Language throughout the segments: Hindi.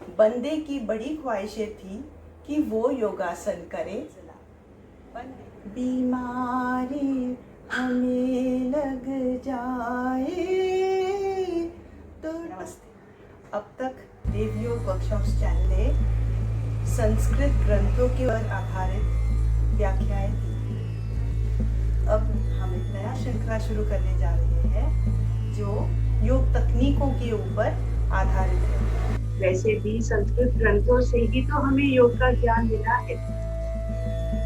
बंदे की बड़ी ख्वाहिशें थी कि वो योगासन करे। बीमारी हमें लग जाए तो नमस्ते। अब तक देवयोग वर्कशॉप्स चैनल ने संस्कृत ग्रंथों के पर आधारित व्याख्याएं दी। अब हम एक नया श्रृंखला शुरू करने जा रहे हैं जो योग तकनीकों के ऊपर आधारित है। वैसे भी संस्कृत ग्रंथों से ही तो हमें योग का ज्ञान मिला है।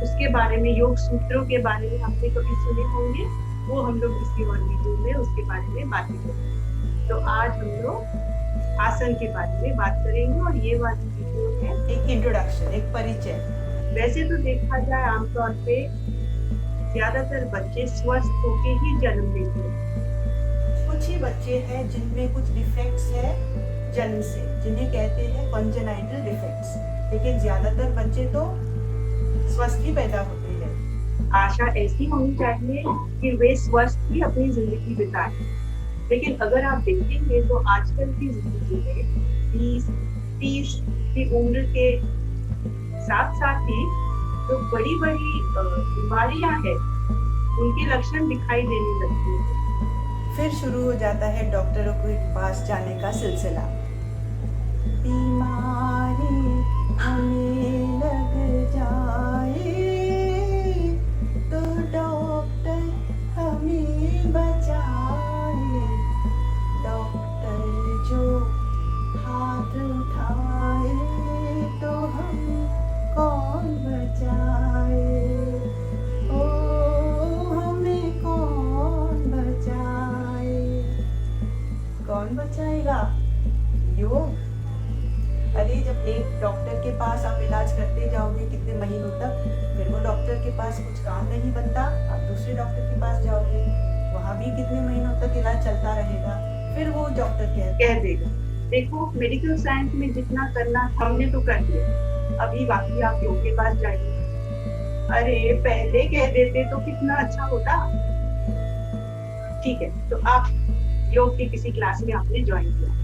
उसके बारे में, योग सूत्रों के बारे में आपने कभी सुने होंगे, वो हम लोग किसी और वीडियो में उसके बारे में बातें करेंगे। तो आज हम लोग आसन के बारे में बात करेंगे और ये वाली वीडियो है एक इंट्रोडक्शन, एक परिचय। वैसे तो देखा जाए आमतौर पे ज्यादातर बच्चे स्वस्थ होके ही जन्म लेते हैं। कुछ ही बच्चे हैं जिनमें कुछ डिफेक्ट्स है जन्म से, जिन्हें कहते हैं कॉन्जेनाइटल डिफेक्ट्स, लेकिन ज्यादातर बच्चे तो स्वस्थ ही पैदा होते हैं। आशा ऐसी होनी चाहिए कि वे स्वस्थ ही अपनी जिंदगी बिताएं। लेकिन अगर आप देखेंगे तो आजकल की जिंदगी में 20-30 की उम्र के साथ साथ ही जो बड़ी बड़ी बीमारियां हैं उनके लक्षण दिखाई देने लगते हैं। फिर शुरू हो जाता है डॉक्टरों के पास जाने का सिलसिला। बीमारी हमें लग जाए तो डॉक्टर हमें बचाए। डॉक्टर जो हाथ उठाए तो हम कौन बचाए। ओ हमें कौन बचाए। कौन बचाएगा? योग। अरे जब एक डॉक्टर के पास आप इलाज करते जाओगे कितने महीनों तक, फिर वो डॉक्टर के पास कुछ काम नहीं बनता, आप दूसरे डॉक्टर के पास जाओगे, वहाँ भी कितने महीनों तक इलाज चलता रहेगा, फिर वो डॉक्टर कह देगा देखो मेडिकल साइंस में जितना करना हमने तो कर लिया, अभी बाकी आप योग के पास जाइए। अरे पहले कह देते तो कितना अच्छा होता। ठीक है, तो आप योग की किसी क्लास में आपने ज्वाइन किया,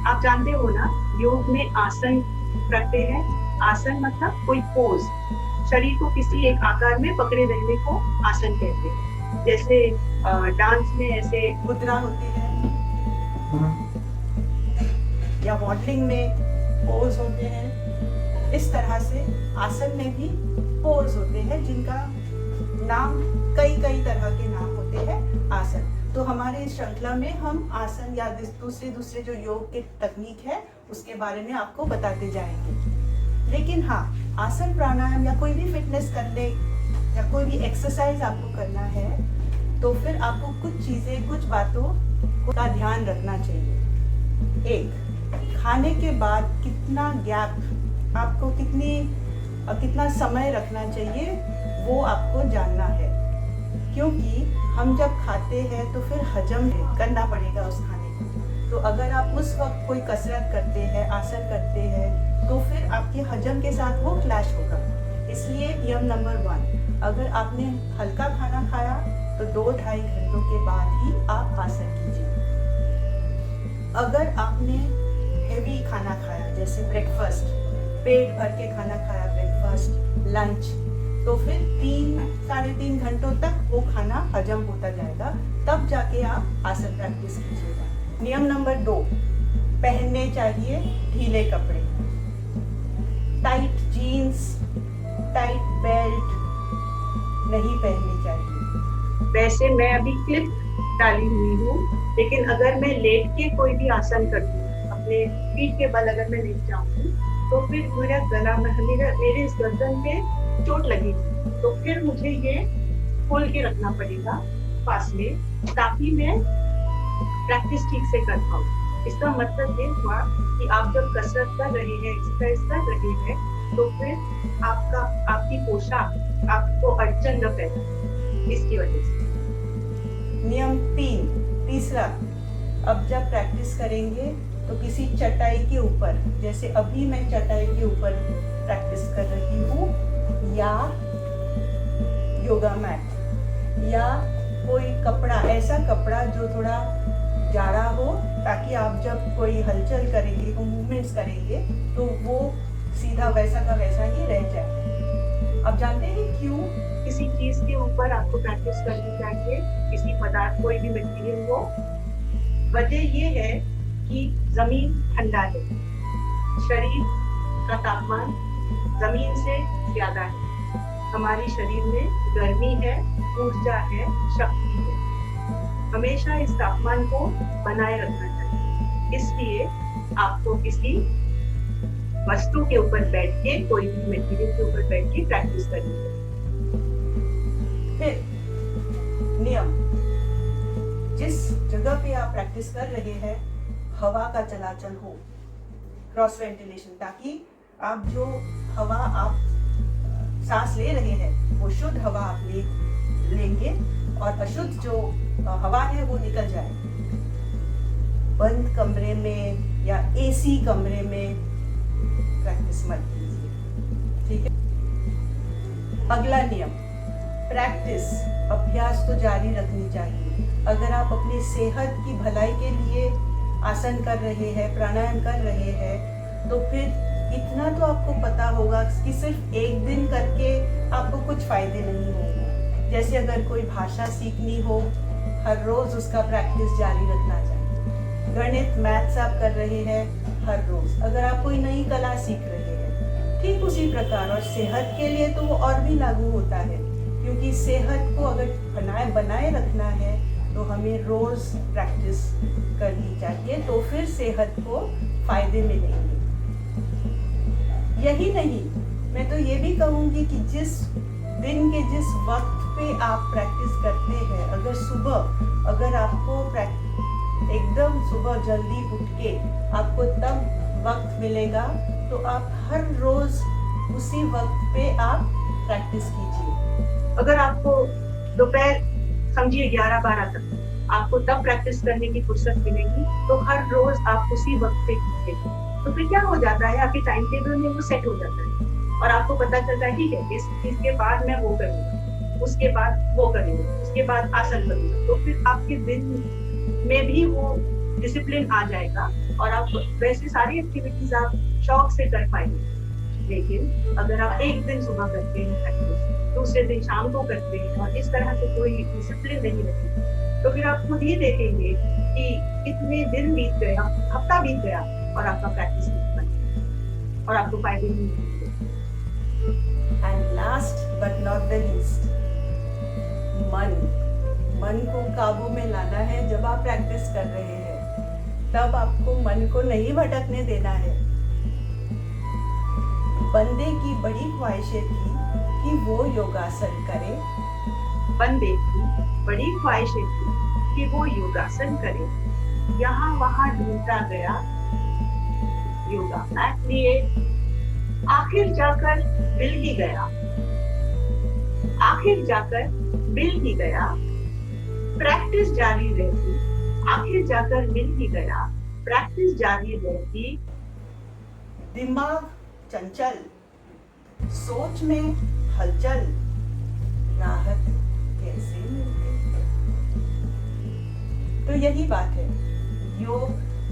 आप जानते हो ना योग में आसन करते हैं। आसन मतलब कोई पोज, शरीर को किसी एक आकार में पकड़े रहने को आसन कहते हैं। जैसे डांस में ऐसे मुद्रा होती है या मॉडलिंग में पोज होते हैं, इस तरह से आसन में भी पोज होते हैं जिनका नाम कई तरह के नाम होते हैं आसन। तो हमारे इस श्रृंखला में हम आसन या दूसरे जो योग के तकनीक है उसके बारे में आपको बताते जाएंगे। लेकिन हाँ, आसन प्राणायाम या कोई भी फिटनेस करने या कोई भी एक्सरसाइज आपको करना है तो फिर आपको कुछ चीजें, कुछ बातों का ध्यान रखना चाहिए। एक, खाने के बाद कितना गैप, आपको कितना समय रखना चाहिए वो आपको जानना है, क्योंकि हम जब खाते हैं तो फिर हजम करना पड़ेगा उस खाने को। तो अगर आप उस वक्त कोई कसरत करते हैं, आसन करते हैं, तो फिर आपके हजम के साथ वो क्लैश होगा। इसलिए नियम नंबर 1, अगर आपने हल्का खाना खाया तो 2-2.5 घंटों के बाद ही आप आसन कीजिए। अगर आपने हेवी खाना खाया, जैसे ब्रेकफास्ट, पेट भर के खाना खाया, ब्रेकफास्ट, लंच, तो फिर 3-3.5 घंटों तक वो खाना हजम होता जाएगा, तब जाके आप आसन प्रैक्टिस कीजिएगा। नियम नंबर 2, पहनने चाहिए ढीले कपड़े, टाइट जीन्स, टाइट बेल्ट नहीं पहननी चाहिए। वैसे मैं अभी क्लिप डाली हुई हूँ, लेकिन अगर मैं लेट के कोई भी आसन करती हूँ, अपने पीठ के बल अगर मैं लेट जाऊंगी तो फिर मेरा गला में, मेरे इस गर्दन में चोट लगी, तो फिर मुझे ये खोल के रखना पड़ेगा पास में, ताकि मैं प्रैक्टिस ठीक से कर पाऊँ। इसका मतलब ये हुआ कि आप जब कसरत कर रहे हैं, एक्सरसाइज कर रहे हैं, तो फिर आपकी पोशाक आपको अड़चन न पैदा, इसकी वजह से। नियम 3, तीसरा, अब जब प्रैक्टिस करेंगे तो किसी चटाई के ऊपर, जैसे अभी मैं चटाई के ऊपर प्रैक्टिस कर रही हूँ, या योगा मैट, या कोई कपड़ा, ऐसा कपड़ा जो थोड़ा जाड़ा हो, ताकि आप जब कोई हलचल करेंगे, मूवमेंट्स करेंगे करेंगे तो वो सीधा वैसा का वैसा ही रह जाए। अब जानते हैं क्यों? किसी चीज के ऊपर आपको प्रैक्टिस करनी चाहिए, किसी पदार्थ, कोई भी मटेरियल हो। वजह ये है कि जमीन ठंडा है, शरीर का तापमान जमीन से ज्यादा है, हमारे शरीर में गर्मी है, ऊर्जा है, शक्ति है। हमेशा इस तापमान को बनाए रखना चाहिए। इसलिए आपको किसी वस्तु के ऊपर बैठ के, कोई भी मटेरियल के ऊपर बैठ के प्रैक्टिस करनी चाहिए। फिर नियम, जिस जगह पे आप प्रैक्टिस कर रहे हैं हवा का चलाचल हो, क्रॉस वेंटिलेशन, ताकि आप जो हवा आप सांस ले रहे हैं वो शुद्ध हवा आप लेंगे और अशुद्ध जो हवा है वो निकल जाए। बंद कमरे में या एसी कमरे में प्रैक्टिस मत कीजिए, ठीक है। अगला नियम, प्रैक्टिस, अभ्यास तो जारी रखनी चाहिए। अगर आप अपनी सेहत की भलाई के लिए आसन कर रहे हैं, प्राणायाम कर रहे हैं, तो फिर इतना तो आपको पता होगा कि सिर्फ एक दिन करके आपको कुछ फायदे नहीं होंगे। जैसे अगर कोई भाषा सीखनी हो, हर रोज उसका प्रैक्टिस जारी रखना चाहिए। गणित, मैथ्स आप कर रहे हैं हर रोज। अगर आप कोई नई कला सीख रहे हैं, ठीक उसी प्रकार। और सेहत के लिए तो वो और भी लागू होता है, क्योंकि सेहत को अगर बनाए रखना है तो हमें रोज प्रैक्टिस करनी चाहिए, तो फिर सेहत को फायदे मिलेंगे। यही नहीं, मैं तो ये भी कहूंगी कि जिस दिन के जिस वक्त पे आप प्रैक्टिस करते हैं, अगर सुबह, अगर आपको एकदम सुबह जल्दी उठ के आपको तब वक्त मिलेगा, तो आप हर रोज उसी वक्त पे आप प्रैक्टिस कीजिए। अगर आपको दोपहर समझिए 11-12 तक आपको तब प्रैक्टिस करने की फुर्सत मिलेगी, तो हर रोज आप उसी वक्त पे कीजिए। तो फिर क्या हो जाता है, आपके टाइम टेबल में वो सेट हो जाता है और आपको पता चलता है ठीक है, इस चीज के बाद मैं वो करूंगा, उसके बाद वो करूंगा, उसके बाद आसन करूंगा। तो फिर आपके दिन में भी वो डिसिप्लिन आ जाएगा और आप वैसे सारी एक्टिविटीज आप शौक से कर पाएंगे। लेकिन अगर आप एक दिन सुबह करते हैं प्रैक्टिस, दूसरे दिन शाम को करते हैं और इस तरह से कोई डिसिप्लिन नहीं रखेंगे, तो फिर आप खुद ही देखेंगे कि कितने दिन बीत गए, हफ्ता बीत गया और आपका प्रैक्टिस नहीं बना और आपको फायदे नहीं मिलेंगे। And last but not the least, मन को काबू में लाना है। जब आप प्रैक्टिस कर रहे हैं तब आपको मन को नहीं भटकने देना है। बंदे की बड़ी ख्वाहिशें थी कि वो योगासन करे, बंदे की बड़ी ख्वाहिशें थी कि वो योगासन करे, यहाँ वहाँ ढूंढता गया योगा मैट लिए, आखिर जाकर मिल ही गया, आखिर जाकर मिल ही गया, प्रैक्टिस जारी रहती, आखिर जाकर मिल ही गया, प्रैक्टिस जारी रहती। दिमाग चंचल, सोच में हलचल, राहत कैसे मिलती। तो यही बात है, योग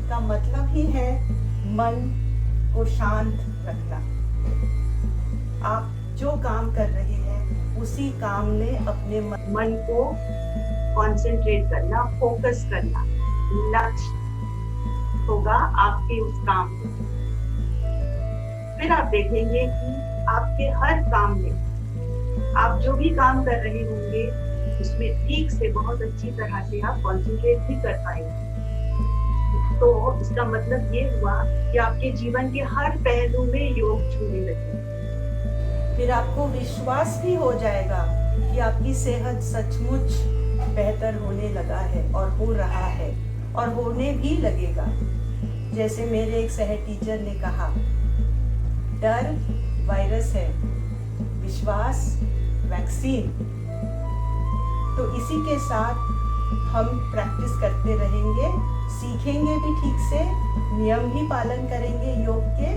का मतलब ही है मन को शांत रखना। आप जो काम कर रहे हैं उसी काम में अपने मन को कंसंट्रेट करना, फोकस करना, लक्ष्य होगा आपके उस काम में। फिर आप देखेंगे कि आपके हर काम में, आप जो भी काम कर रहे होंगे उसमें ठीक से, बहुत अच्छी तरह से आप कंसंट्रेट भी कर पाएंगे। तो इसका मतलब ये हुआ कि आपके जीवन के हर पहलू में योग छूने लगे। फिर आपको विश्वास भी हो जाएगा कि आपकी सेहत सचमुच बेहतर होने लगा है और हो रहा है और होने भी लगेगा। जैसे मेरे एक सह टीचर ने कहा, डर वायरस है, विश्वास वैक्सीन। तो इसी के साथ हम प्रैक्टिस करते रहेंगे, सीखेंगे भी ठीक से, नियम भी पालन करेंगे योग के,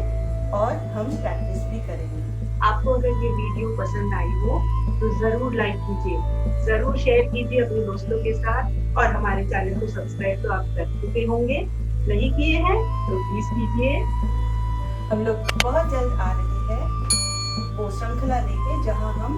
और हम प्रैक्टिस भी करेंगे। आपको अगर ये वीडियो पसंद आई हो तो जरूर लाइक कीजिए, जरूर शेयर कीजिए अपने दोस्तों के साथ, और हमारे चैनल को सब्सक्राइब तो आप कर चुके होंगे, नहीं किए हैं तो प्लीज कीजिए। हम लोग बहुत जल्द आ रहे हैं वो श्रृंखला लेके, जहाँ हम